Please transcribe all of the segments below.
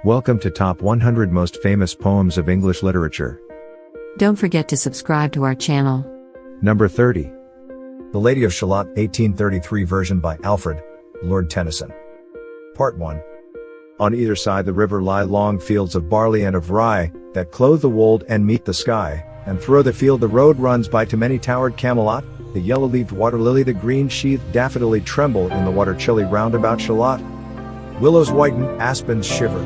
Welcome to Top 100 Most Famous Poems of English Literature. Don't forget to subscribe to our channel. Number 30. The Lady of Shalott, 1833 version by Alfred, Lord Tennyson. Part 1. On either side the river lie long fields of barley and of rye, that clothe the wold and meet the sky, and through the field the road runs by to many-towered Camelot, the yellow-leaved water lily, the green-sheathed daffodilly tremble in the water chilly round about Shalott. Willows whiten, aspens shiver.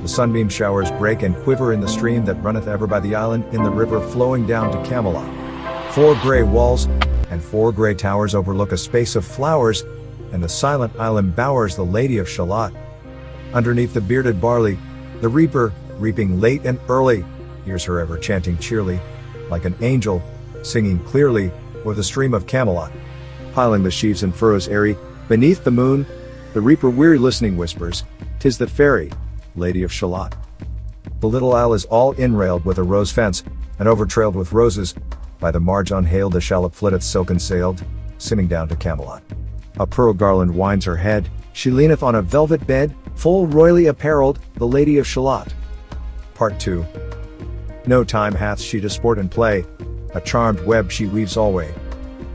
The sunbeam showers break and quiver in the stream that runneth ever by the island in the river flowing down to Camelot. 4 grey walls and 4 grey towers overlook a space of flowers, and the silent island bowers the Lady of Shalott. Underneath the bearded barley, the reaper, reaping late and early, hears her ever chanting cheerly, like an angel, singing clearly, o'er the stream of Camelot. Piling the sheaves in furrows airy, beneath the moon, the reaper weary listening whispers, "'Tis the fairy Lady of Shalott." The little isle is all inrailed with a rose fence, and overtrailed with roses. By the marge unhailed the shallop flitteth silken sailed, simming down to Camelot. A pearl garland winds her head, she leaneth on a velvet bed, full royally apparelled, the Lady of Shalott. Part 2. No time hath she to sport and play, a charmed web she weaves alway.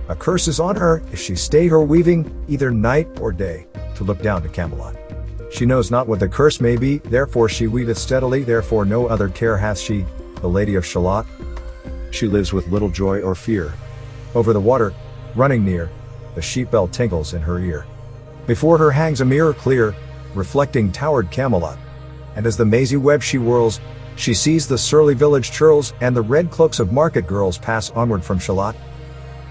A curse is on her, if she stay her weaving, either night or day, to look down to Camelot. She knows not what the curse may be, therefore she weaveth steadily, therefore no other care hath she, the Lady of Shalott. She lives with little joy or fear. Over the water, running near, the sheep bell tinkles in her ear. Before her hangs a mirror clear, reflecting towered Camelot. And as the mazy web she whirls, she sees the surly village churls and the red cloaks of market girls pass onward from Shalott.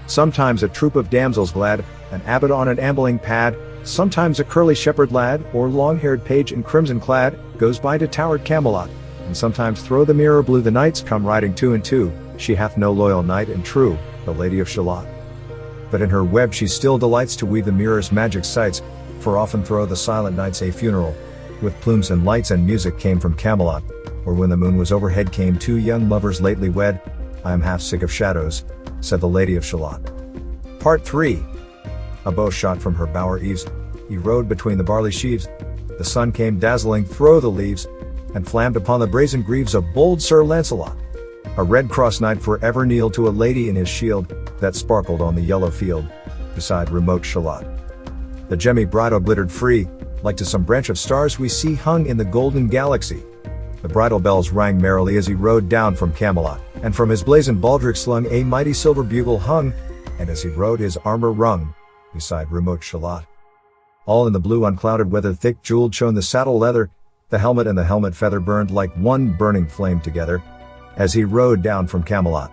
Sometimes a troop of damsels glad, an abbot on an ambling pad, sometimes a curly shepherd lad, or long-haired page in crimson clad, goes by to towered Camelot, and sometimes thro' the mirror blue the knights come riding 2 and 2, she hath no loyal knight and true, the Lady of Shalott. But in her web she still delights to weave the mirror's magic sights, for often thro' the silent nights a funeral, with plumes and lights and music came from Camelot, or when the moon was overhead came 2 young lovers lately wed. I am half sick of shadows, said the Lady of Shalott. Part 3. A bow shot from her bower eaves, he rode between the barley sheaves. The sun came dazzling thro' the leaves, and flammed upon the brazen greaves of bold Sir Lancelot. A red cross knight for ever kneeled to a lady in his shield, that sparkled on the yellow field, beside remote Shalott. The gemmy bridle glittered free, like to some branch of stars we see hung in the golden galaxy. The bridle bells rang merrily as he rode down from Camelot, and from his blazoned baldric slung a mighty silver bugle hung, and as he rode his armor rung, beside remote Shalott. All in the blue unclouded weather thick jeweled shone the saddle leather, the helmet and the helmet feather burned like one burning flame together, as he rode down from Camelot.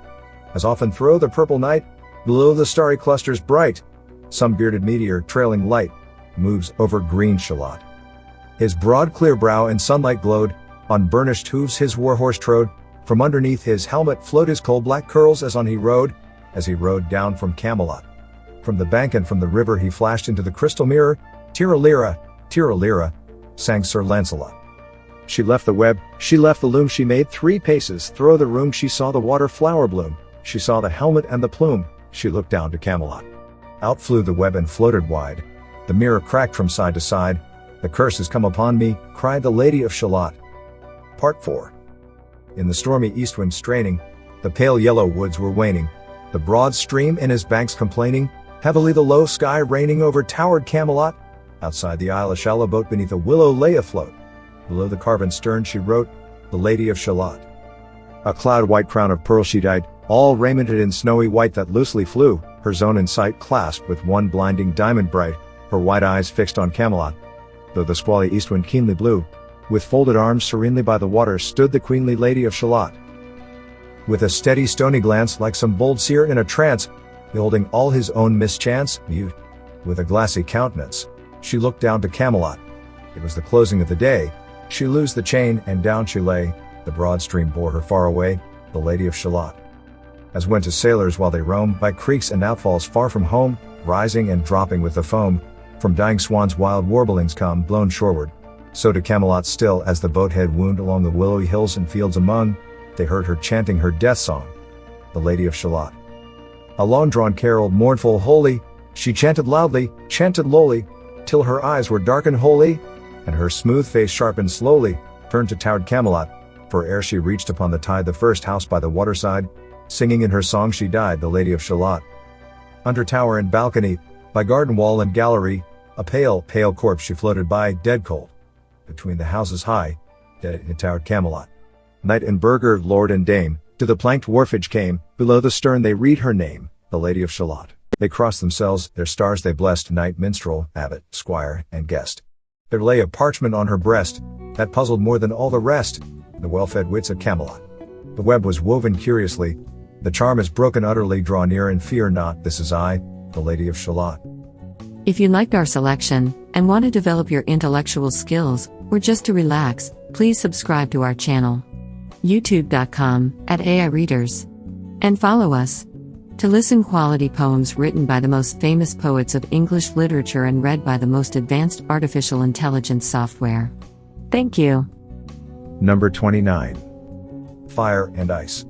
As often thro' the purple night, below the starry clusters bright, some bearded meteor trailing light, moves over green Shalott. His broad clear brow in sunlight glowed, on burnished hooves his warhorse trode, from underneath his helmet flowed his coal-black curls as on he rode down from Camelot. From the bank and from the river he flashed into the crystal mirror, Tira-lira, tira-lira, sang Sir Lancelot. She left the web, she left the loom, she made 3 paces thro' the room, she saw the water flower bloom, she saw the helmet and the plume, she looked down to Camelot. Out flew the web and floated wide, the mirror cracked from side to side, the curse has come upon me, cried the Lady of Shalott. Part 4. In the stormy east wind straining, the pale yellow woods were waning, the broad stream in his banks complaining, heavily the low sky raining over towered Camelot. Outside the isle a shallow boat beneath a willow lay afloat. Below the carven stern she wrote, the Lady of Shalott. A cloud-white crown of pearl she died, all raimented in snowy white that loosely flew, her zone in sight clasped with one blinding diamond bright, her white eyes fixed on Camelot. Though the squally east wind keenly blew, with folded arms serenely by the water stood the queenly Lady of Shalott. With a steady stony glance like some bold seer in a trance, beholding all his own mischance, mute, with a glassy countenance, she looked down to Camelot. It was the closing of the day, she loosed the chain and down she lay, the broad stream bore her far away, the Lady of Shalott. As went to sailors while they roam, by creeks and outfalls far from home, rising and dropping with the foam, from dying swans wild warblings come blown shoreward, so to Camelot still as the boat had wound along the willowy hills and fields among, they heard her chanting her death song, the Lady of Shalott. A long-drawn carol, mournful, holy, she chanted loudly, chanted lowly, till her eyes were darkened wholly, and her smooth face sharpened slowly, turned to towered Camelot, for ere she reached upon the tide the first house by the waterside, singing in her song she died, the Lady of Shalott. Under tower and balcony, by garden wall and gallery, a pale, pale corpse she floated by, dead cold. Between the houses high, dead in towered Camelot. Knight and burgher, lord and dame, to the planked wharfage came, below the stern they read her name, the Lady of Shalott. They crossed themselves, their stars they blessed, knight, minstrel, abbot, squire, and guest. There lay a parchment on her breast, that puzzled more than all the rest, the well-fed wits of Camelot. The web was woven curiously, the charm is broken utterly, draw near and fear not, this is I, the Lady of Shalott. If you liked our selection, and want to develop your intellectual skills, or just to relax, please subscribe to our channel. youtube.com/AIReaders. And follow us. To listen quality poems written by the most famous poets of English literature and read by the most advanced artificial intelligence software. Thank you. Number 29. Fire and Ice.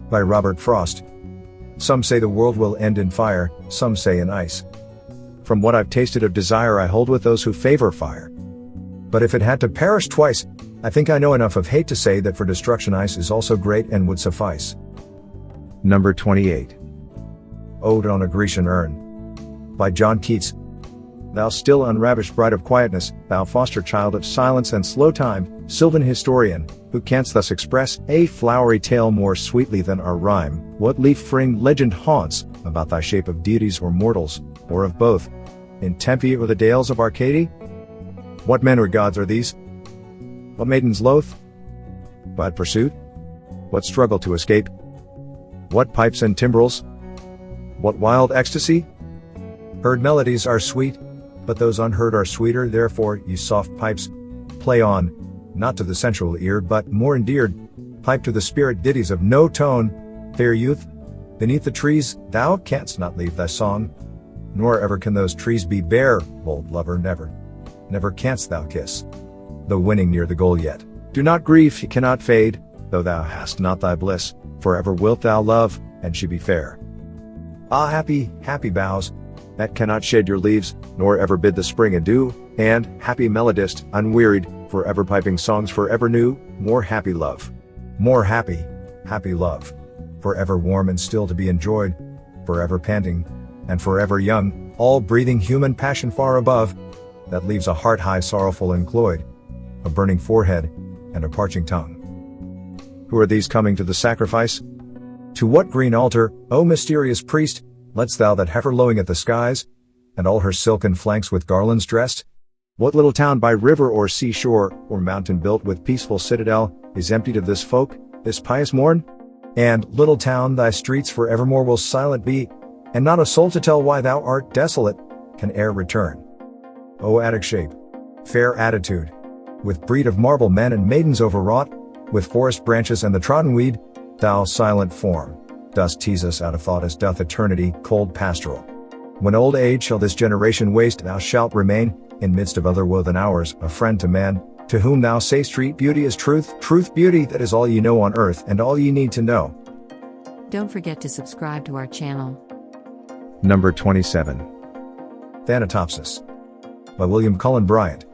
By Robert Frost. Some say the world will end in fire, some say in ice. From what I've tasted of desire I hold with those who favor fire. But if it had to perish twice, I think I know enough of hate to say that for destruction ice is also great and would suffice. Number 28. Ode on a Grecian Urn. By John Keats. Thou still unravished bride of quietness, thou foster child of silence and slow time, sylvan historian, who canst thus express a flowery tale more sweetly than our rhyme, what leaf-fringed legend haunts about thy shape of deities or mortals, or of both, in Tempe or the dales of Arcady? What men or gods are these? What maidens loath? What pursuit? What struggle to escape? What pipes and timbrels? What wild ecstasy? Heard melodies are sweet, but those unheard are sweeter, therefore, ye soft pipes, play on, not to the sensual ear, but, more endeared, pipe to the spirit ditties of no tone, fair youth, beneath the trees, thou canst not leave thy song, nor ever can those trees be bare, bold lover, never, never canst thou kiss, though winning near the goal yet. Do not grieve, she cannot fade, though thou hast not thy bliss, forever wilt thou love, and she be fair. Ah, happy, happy boughs, that cannot shed your leaves, nor ever bid the spring adieu, and, happy melodist, unwearied, forever piping songs forever new, more happy love. More happy, happy love. Forever warm and still to be enjoyed, forever panting, and forever young, all breathing human passion far above, that leaves a heart high sorrowful and cloyed, a burning forehead, and a parching tongue. Who are these coming to the sacrifice? To what green altar, O mysterious priest, lett'st thou that heifer lowing at the skies, and all her silken flanks with garlands dressed? What little town by river or seashore, or mountain built with peaceful citadel, is emptied of this folk, this pious morn? And, little town, thy streets for evermore will silent be, and not a soul to tell why thou art desolate, can e'er return. O Attic shape, fair attitude, with breed of marble men and maidens overwrought, with forest branches and the trodden weed, thou silent form, dost tease us out of thought as doth eternity, cold pastoral. When old age shall this generation waste, thou shalt remain, in midst of other woe than ours, a friend to man, to whom thou say'st street beauty is truth, truth beauty, that is all ye know on earth and all ye need to know. Don't forget to subscribe to our channel. Number 27. Thanatopsis. By William Cullen Bryant.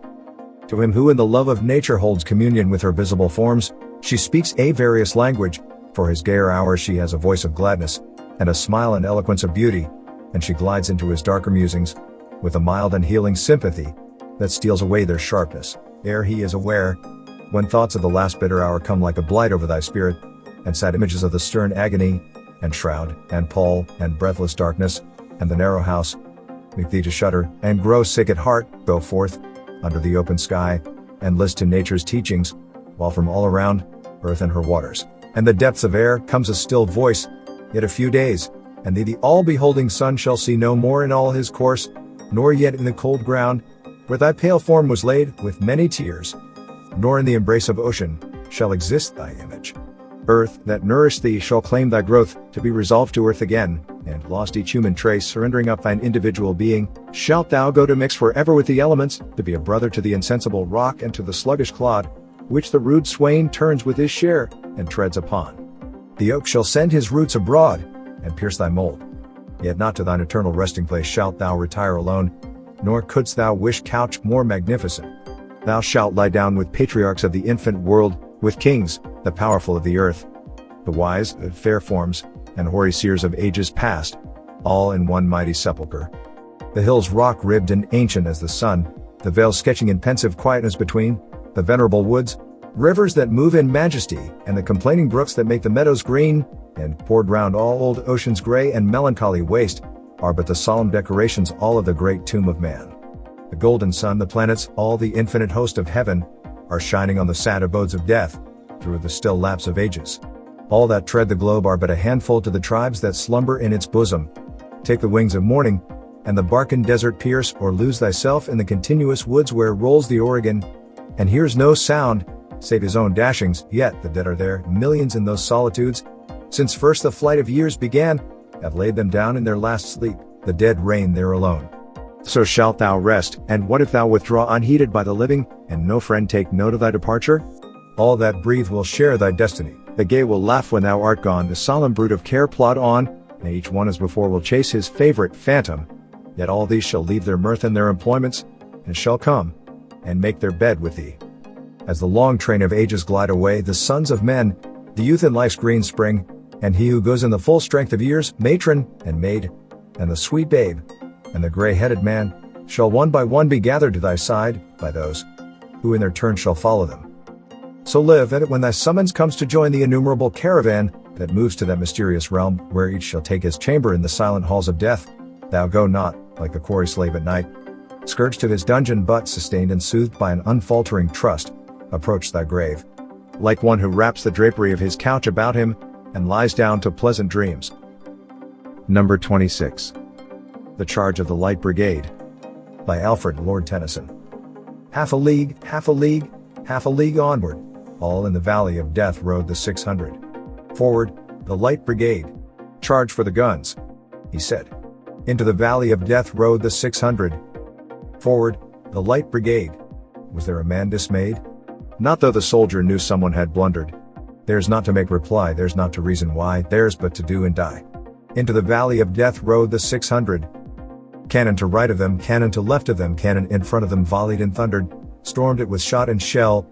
To him who in the love of nature holds communion with her visible forms, she speaks a various language, for his gayer hours she has a voice of gladness, and a smile and eloquence of beauty, and she glides into his darker musings, with a mild and healing sympathy, that steals away their sharpness, ere he is aware, when thoughts of the last bitter hour come like a blight over thy spirit, and sad images of the stern agony, and shroud, and pall, and breathless darkness, and the narrow house, make thee to shudder, and grow sick at heart, go forth, under the open sky, and list to nature's teachings, while from all around, earth and her waters, and the depths of air, comes a still voice, yet a few days, and thee the all-beholding sun shall see no more in all his course, nor yet in the cold ground, where thy pale form was laid, with many tears, nor in the embrace of ocean, shall exist thy image. Earth, that nourished thee, shall claim thy growth, to be resolved to earth again, and lost each human trace, surrendering up thine individual being, shalt thou go to mix forever with the elements, to be a brother to the insensible rock and to the sluggish clod, which the rude swain turns with his share, and treads upon. The oak shall send his roots abroad, and pierce thy mold. Yet not to thine eternal resting place shalt thou retire alone, nor couldst thou wish couch more magnificent. Thou shalt lie down with patriarchs of the infant world, with kings, the powerful of the earth, the wise, the fair forms, and hoary seers of ages past, all in one mighty sepulchre. The hills rock-ribbed and ancient as the sun, the vales sketching in pensive quietness between, the venerable woods, rivers that move in majesty, and the complaining brooks that make the meadows green, and poured round all old ocean's grey and melancholy waste, are but the solemn decorations all of the great tomb of man. The golden sun, the planets, all the infinite host of heaven, are shining on the sad abodes of death, through the still lapse of ages. All that tread the globe are but a handful to the tribes that slumber in its bosom. Take the wings of morning, and the Barcan desert pierce, or lose thyself in the continuous woods where rolls the Oregon, and hears no sound, save his own dashings, yet the dead are there, millions in those solitudes, since first the flight of years began, have laid them down in their last sleep, the dead reign there alone. So shalt thou rest, and what if thou withdraw unheeded by the living, and no friend take note of thy departure? All that breathe will share thy destiny, the gay will laugh when thou art gone, the solemn brood of care plod on, and each one as before will chase his favorite phantom, yet all these shall leave their mirth and their employments, and shall come, and make their bed with thee. As the long train of ages glide away, the sons of men, the youth in life's green spring, and he who goes in the full strength of years, matron, and maid, and the sweet babe, and the gray-headed man, shall one by one be gathered to thy side, by those, who in their turn shall follow them. So live, and when thy summons comes to join the innumerable caravan, that moves to that mysterious realm, where each shall take his chamber in the silent halls of death, thou go not, like the quarry slave at night, scourged to his dungeon, but sustained and soothed by an unfaltering trust, approach thy grave, like one who wraps the drapery of his couch about him, and lies down to pleasant dreams. Number 26. The Charge of the Light Brigade, by Alfred, Lord Tennyson. Half a league, half a league, half a league onward, all in the valley of death rode the 600. Forward, the Light Brigade. Charge for the guns, he said. Into the valley of death rode the 600. Forward, the Light Brigade. Was there a man dismayed? Not though the soldier knew someone had blundered. Theirs not to make reply, theirs not to reason why, theirs but to do and die. Into the valley of death rode the 600. Cannon to right of them, cannon to left of them, cannon in front of them volleyed and thundered, stormed it with shot and shell.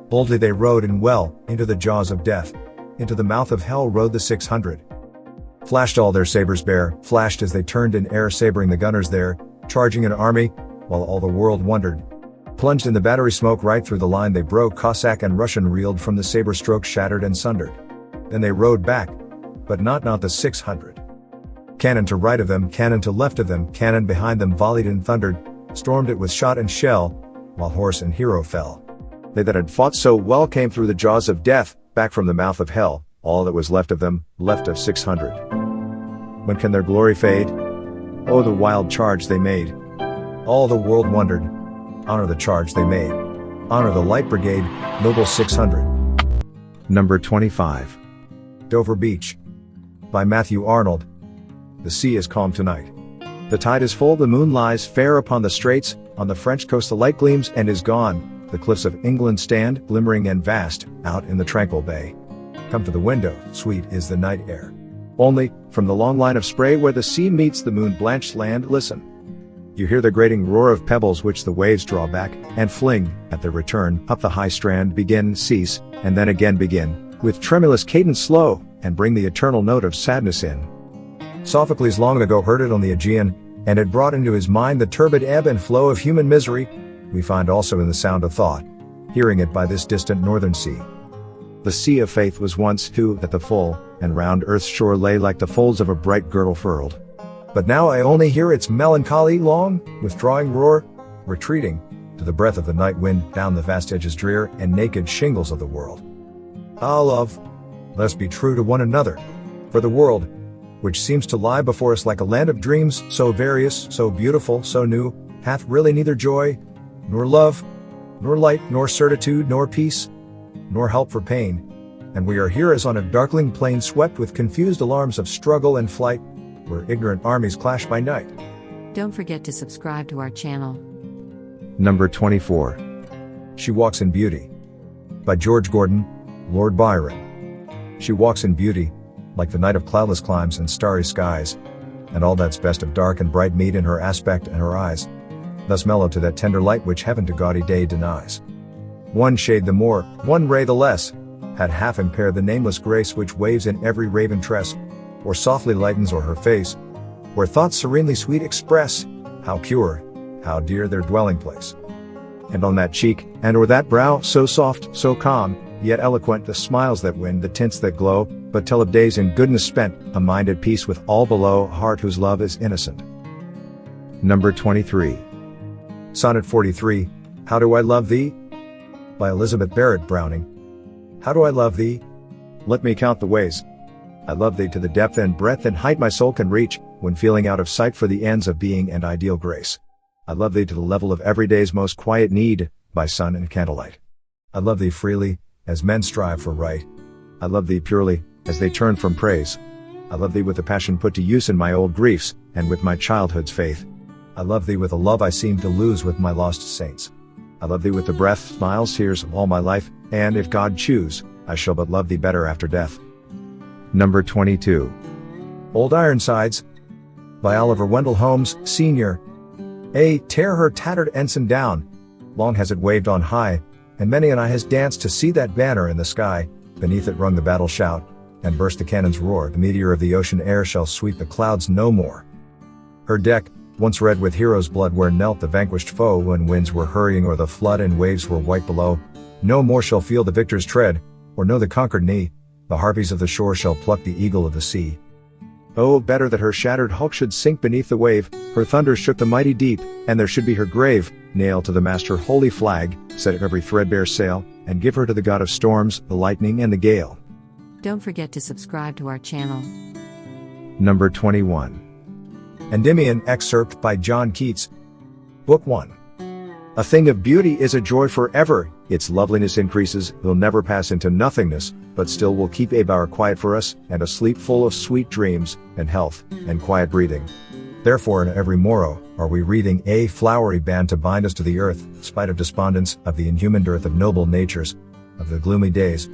Boldly they rode and well, into the jaws of death, into the mouth of hell rode the 600. Flashed all their sabers bare, flashed as they turned in air, sabering the gunners there, charging an army, while all the world wondered. Plunged in the battery smoke right through the line they broke, Cossack and Russian reeled from the saber stroke, shattered and sundered. Then they rode back, but not the 600. Cannon to right of them, cannon to left of them, cannon behind them volleyed and thundered, stormed it with shot and shell, while horse and hero fell. They that had fought so well came through the jaws of death, back from the mouth of hell, all that was left of them, left of 600. When can their glory fade? Oh, the wild charge they made! All the world wondered. Honor the charge they made. Honor the Light Brigade, noble 600. Number 25. Dover Beach, by Matthew Arnold. The sea is calm tonight. The tide is full, the moon lies fair upon the straits, on the French coast the light gleams and is gone, the cliffs of England stand, glimmering and vast, out in the tranquil bay. Come to the window, sweet is the night air. Only, from the long line of spray where the sea meets the moon-blanched land, listen. You hear the grating roar of pebbles which the waves draw back, and fling, at their return, up the high strand, begin, cease, and then again begin, with tremulous cadence slow, and bring the eternal note of sadness in. Sophocles long ago heard it on the Aegean, and it brought into his mind the turbid ebb and flow of human misery. We find also in the sound of thought, hearing it by this distant northern sea. The sea of faith was once, who, at the full, and round earth's shore lay like the folds of a bright girdle furled. But now I only hear its melancholy long, withdrawing roar, retreating, to the breath of the night wind, down the vast edges drear and naked shingles of the world. Ah, love, let us be true to one another, for the world, which seems to lie before us like a land of dreams, so various, so beautiful, so new, hath really neither joy, nor love, nor light, nor certitude, nor peace, nor help for pain, and we are here as on a darkling plain swept with confused alarms of struggle and flight, where ignorant armies clash by night. Don't forget to subscribe to our channel. Number 24. She Walks in Beauty, by George Gordon, Lord Byron. She walks in beauty, like the night of cloudless climes and starry skies, and all that's best of dark and bright meet in her aspect and her eyes. thus mellow to that tender light which heaven to gaudy day denies. One shade the more, one ray the less, had half impaired the nameless grace which waves in every raven tress, or softly lightens o'er her face, where thoughts serenely sweet express, how pure, how dear their dwelling place. And on that cheek, and o'er that brow, so soft, so calm, yet eloquent, the smiles that win, the tints that glow, but tell of days in goodness spent, a mind at peace with all below, a heart whose love is innocent. Number 23. Sonnet 43, How Do I Love Thee? By Elizabeth Barrett Browning. How do I love thee? Let me count the ways. I love thee to the depth and breadth and height my soul can reach, when feeling out of sight for the ends of being and ideal grace. I love thee to the level of every day's most quiet need, by sun and candlelight. I love thee freely, as men strive for right. I love thee purely, as they turn from praise. I love thee with the passion put to use in my old griefs, and with my childhood's faith. I love thee with a love I seem to lose with my lost saints. I love thee with the breath, smiles, tears of all my life, and if God choose, I shall but love thee better after death. Number 22. Old Ironsides, by Oliver Wendell Holmes, Sr. Tear her tattered ensign down. Long has it waved on high, and many an eye has danced to see that banner in the sky. Beneath it rung the battle shout, and burst the cannon's roar. The meteor of the ocean air shall sweep the clouds no more. Her deck, once red with heroes' blood, where knelt the vanquished foe when winds were hurrying o'er the flood and waves were white below, no more shall feel the victor's tread, or know the conquered knee. The harpies of the shore shall pluck the eagle of the sea. Oh, better that her shattered hulk should sink beneath the wave, her thunders shook the mighty deep, and there should be her grave, nailed to the mast her holy flag, set at every threadbare sail, and give her to the god of storms, the lightning and the gale. Don't forget to subscribe to our channel. Number 21. Endymion, Excerpt by John Keats. Book 1. A thing of beauty is a joy forever, its loveliness increases, will never pass into nothingness, but still will keep a bower quiet for us, and a sleep full of sweet dreams, and health, and quiet breathing. Therefore in every morrow, are we wreathing a flowery band to bind us to the earth, spite of despondence, of the inhuman dearth of noble natures, of the gloomy days,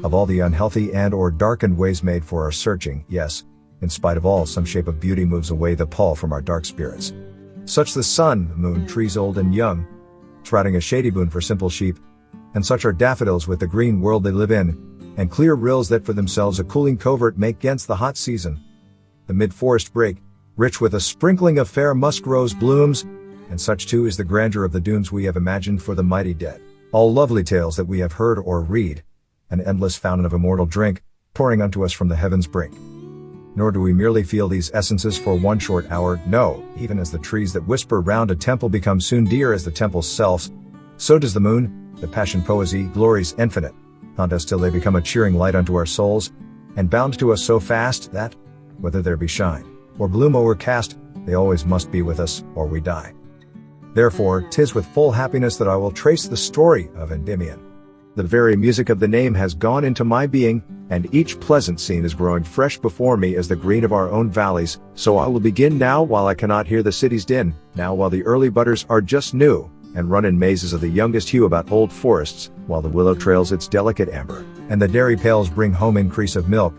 of all the unhealthy and or darkened ways made for our searching, yes, in spite of all some shape of beauty moves away the pall from our dark spirits. Such the sun, the moon, trees old and young, trotting a shady boon for simple sheep, and such are daffodils with the green world they live in, and clear rills that for themselves a cooling covert make 'gainst the hot season. The mid-forest brake, rich with a sprinkling of fair musk-rose blooms, and such too is the grandeur of the dooms we have imagined for the mighty dead. All lovely tales that we have heard or read, an endless fountain of immortal drink, pouring unto us from the heaven's brink. Nor do we merely feel these essences for one short hour, no, even as the trees that whisper round a temple become soon dear as the temple's selves, so does the moon, the passion poesy, glories infinite, haunt us till they become a cheering light unto our souls, and bound to us so fast that, whether there be shine, or gloom o'ercast, they always must be with us, or we die. Therefore, 'tis with full happiness that I will trace the story of Endymion. The very music of the name has gone into my being, and each pleasant scene is growing fresh before me as the green of our own valleys, so I will begin now while I cannot hear the city's din, now while the early budders are just new, and run in mazes of the youngest hue about old forests, while the willow trails its delicate amber, and the dairy pails bring home increase of milk.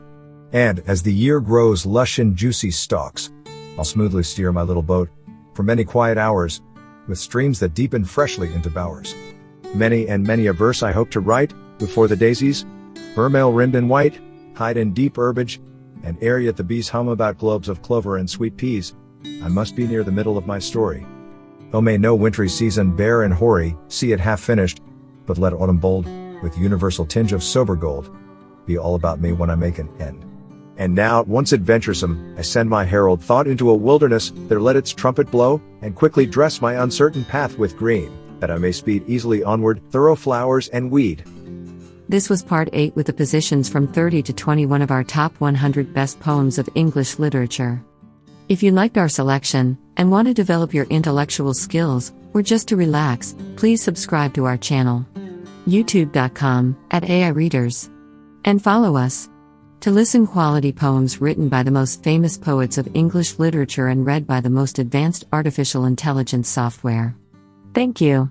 And, as the year grows lush in juicy stalks, I'll smoothly steer my little boat, for many quiet hours, with streams that deepen freshly into bowers. Many and many a verse I hope to write, before the daisies, vermeil rimmed and white, hide in deep herbage, and ere yet the bees hum about globes of clover and sweet peas, I must be near the middle of my story. Oh, may no wintry season bare and hoary, see it half finished, but let autumn bold, with universal tinge of sober gold, be all about me when I make an end. And now, at once adventuresome, I send my herald thought into a wilderness, there let its trumpet blow, and quickly dress my uncertain path with green, that I may speed easily onward, thorough flowers and weed. This was part 8 with the positions from 30 to 21 of our top 100 best poems of English literature. If you liked our selection, and want to develop your intellectual skills, or just to relax, please subscribe to our channel. youtube.com/AIReaders. And follow us. To listen quality poems written by the most famous poets of English literature and read by the most advanced artificial intelligence software. Thank you.